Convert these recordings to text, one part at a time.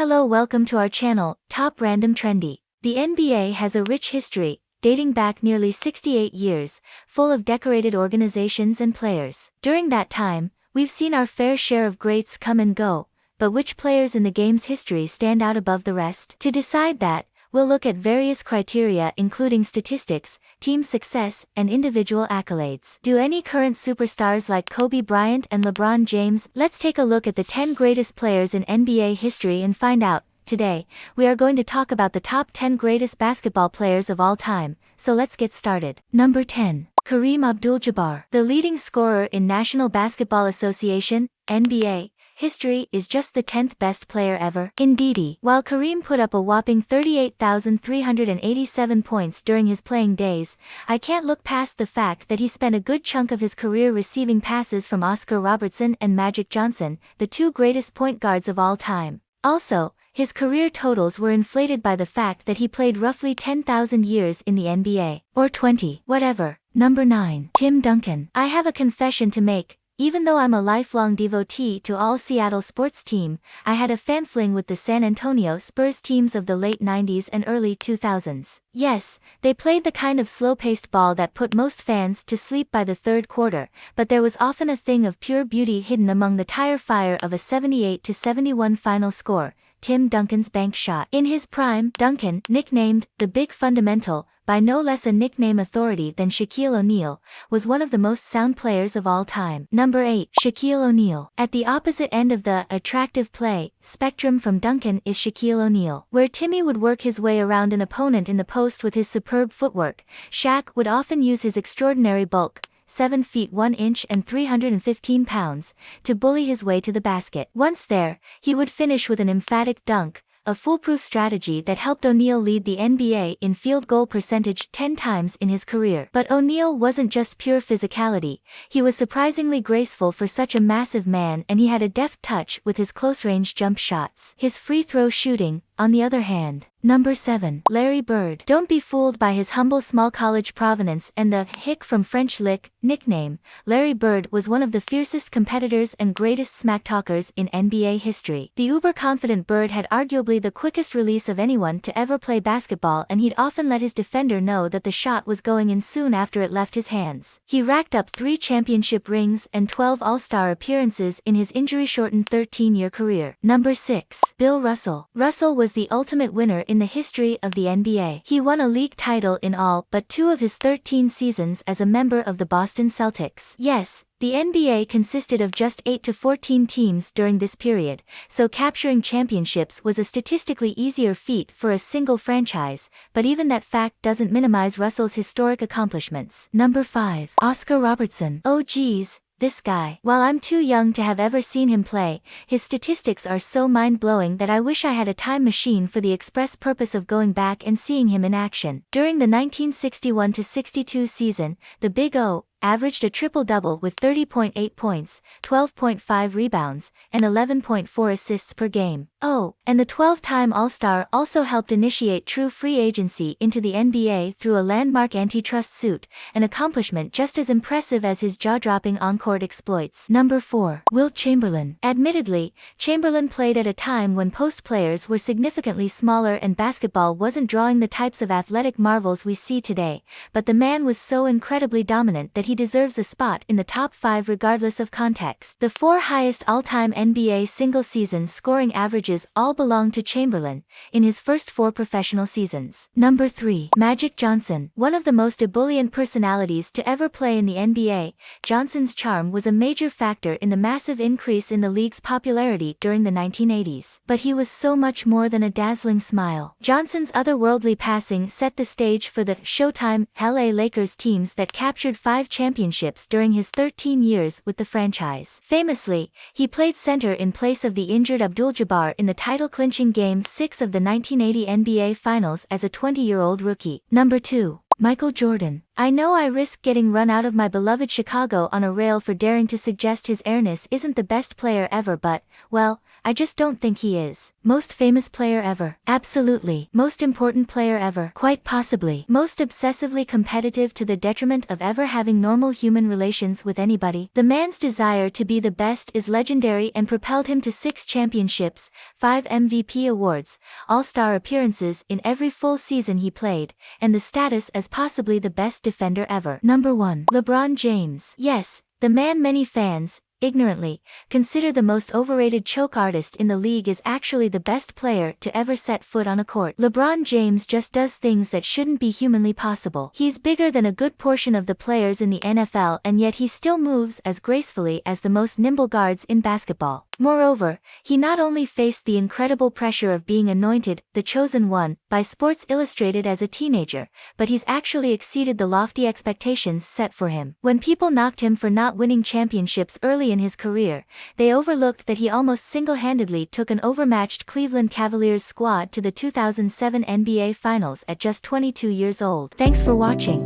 Hello, welcome to our channel, Top Random Trendy. The NBA has a rich history, dating back nearly 68 years, full of decorated organizations and players. During that time, we've seen our fair share of greats come and go, but which players in the game's history stand out above the rest? To decide that, we'll look at various criteria including statistics, team success, and individual accolades. Do any current superstars like Kobe Bryant and LeBron James? Let's take a look at the 10 greatest players in NBA history and find out. Today, we are going to talk about the top 10 greatest basketball players of all time, so let's get started. Number 10. Kareem Abdul-Jabbar. The leading scorer in National Basketball Association, NBA, history is just the 10th best player ever. Indeedy. While Kareem put up a whopping 38,387 points during his playing days, I can't look past the fact that he spent a good chunk of his career receiving passes from Oscar Robertson and Magic Johnson, the two greatest point guards of all time. Also, his career totals were inflated by the fact that he played roughly 10,000 years in the NBA. Or 20. Whatever. Number 9. Tim Duncan. I have a confession to make. Even though I'm a lifelong devotee to all Seattle sports team, I had a fan fling with the San Antonio Spurs teams of the late 90s and early 2000s. Yes, they played the kind of slow-paced ball that put most fans to sleep by the third quarter, but there was often a thing of pure beauty hidden among the tire fire of a 78-71 final score, Tim Duncan's bank shot. In his prime, Duncan, nicknamed the Big Fundamental, by no less a nickname authority than Shaquille O'Neal, was one of the most sound players of all time. Number 8. Shaquille O'Neal. At the opposite end of the attractive play spectrum from Duncan is Shaquille O'Neal. Where Timmy would work his way around an opponent in the post with his superb footwork, Shaq would often use his extraordinary bulk, 7 feet 1 inch and 315 pounds, to bully his way to the basket. Once there, he would finish with an emphatic dunk, a foolproof strategy that helped O'Neal lead the NBA in field goal percentage 10 times in his career. But O'Neal wasn't just pure physicality, he was surprisingly graceful for such a massive man, and he had a deft touch with his close-range jump shots. His free throw shooting, on the other hand. Number 7. Larry Bird. Don't be fooled by his humble small college provenance and the hick from French lick nickname. Larry Bird was one of the fiercest competitors and greatest smack talkers in NBA history. The uber-confident Bird had arguably the quickest release of anyone to ever play basketball, and he'd often let his defender know that the shot was going in soon after it left his hands. He racked up 3 championship rings and 12 All-Star appearances in his injury-shortened 13-year career. Number 6. Bill Russell. Russell was the ultimate winner in the history of the NBA. He won a league title in all but 2 of his 13 seasons as a member of the Boston Celtics. Yes, the NBA consisted of just 8 to 14 teams during this period, so capturing championships was a statistically easier feat for a single franchise, but even that fact doesn't minimize Russell's historic accomplishments. Number 5. Oscar Robertson. Oh geez. This guy. While I'm too young to have ever seen him play, his statistics are so mind-blowing that I wish I had a time machine for the express purpose of going back and seeing him in action. During the 1961-62 season, the Big O averaged a triple-double with 30.8 points, 12.5 rebounds, and 11.4 assists per game. Oh, and the 12-time All-Star also helped initiate true free agency into the NBA through a landmark antitrust suit, an accomplishment just as impressive as his jaw-dropping on-court exploits. Number 4. Wilt Chamberlain. Admittedly, Chamberlain played at a time when post players were significantly smaller and basketball wasn't drawing the types of athletic marvels we see today, but the man was so incredibly dominant that he deserves a spot in the top 5 regardless of context. The 4 highest all-time NBA single-season scoring averages all belong to Chamberlain, in his first 4 professional seasons. Number 3. Magic Johnson. One of the most ebullient personalities to ever play in the NBA, Johnson's charm was a major factor in the massive increase in the league's popularity during the 1980s. But he was so much more than a dazzling smile. Johnson's otherworldly passing set the stage for the Showtime LA Lakers teams that captured 5 championships during his 13 years with the franchise. Famously, he played center in place of the injured Abdul-Jabbar in the title-clinching Game 6 of the 1980 NBA Finals as a 20-year-old rookie. Number 2. Michael Jordan. I know I risk getting run out of my beloved Chicago on a rail for daring to suggest his airness isn't the best player ever, but, well, I just don't think he is. Most famous player ever? Absolutely. Most important player ever? Quite possibly. Most obsessively competitive to the detriment of ever having normal human relations with anybody? The man's desire to be the best is legendary and propelled him to 6 championships, 5 MVP awards, all-star appearances in every full season he played, and the status as possibly the best defender ever. Number 1. LeBron James. Yes, the man many fans, ignorantly, consider the most overrated choke artist in the league is actually the best player to ever set foot on a court. LeBron James just does things that shouldn't be humanly possible. He's bigger than a good portion of the players in the NFL, and yet he still moves as gracefully as the most nimble guards in basketball. Moreover, he not only faced the incredible pressure of being anointed the chosen one by Sports Illustrated as a teenager, but he's actually exceeded the lofty expectations set for him. When people knocked him for not winning championships early in his career, they overlooked that he almost single-handedly took an overmatched Cleveland Cavaliers squad to the 2007 NBA Finals at just 22 years old. Thanks for watching.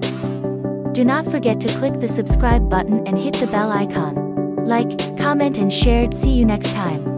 Do not forget to click the subscribe button and hit the bell icon. Like, comment and share. See you next time.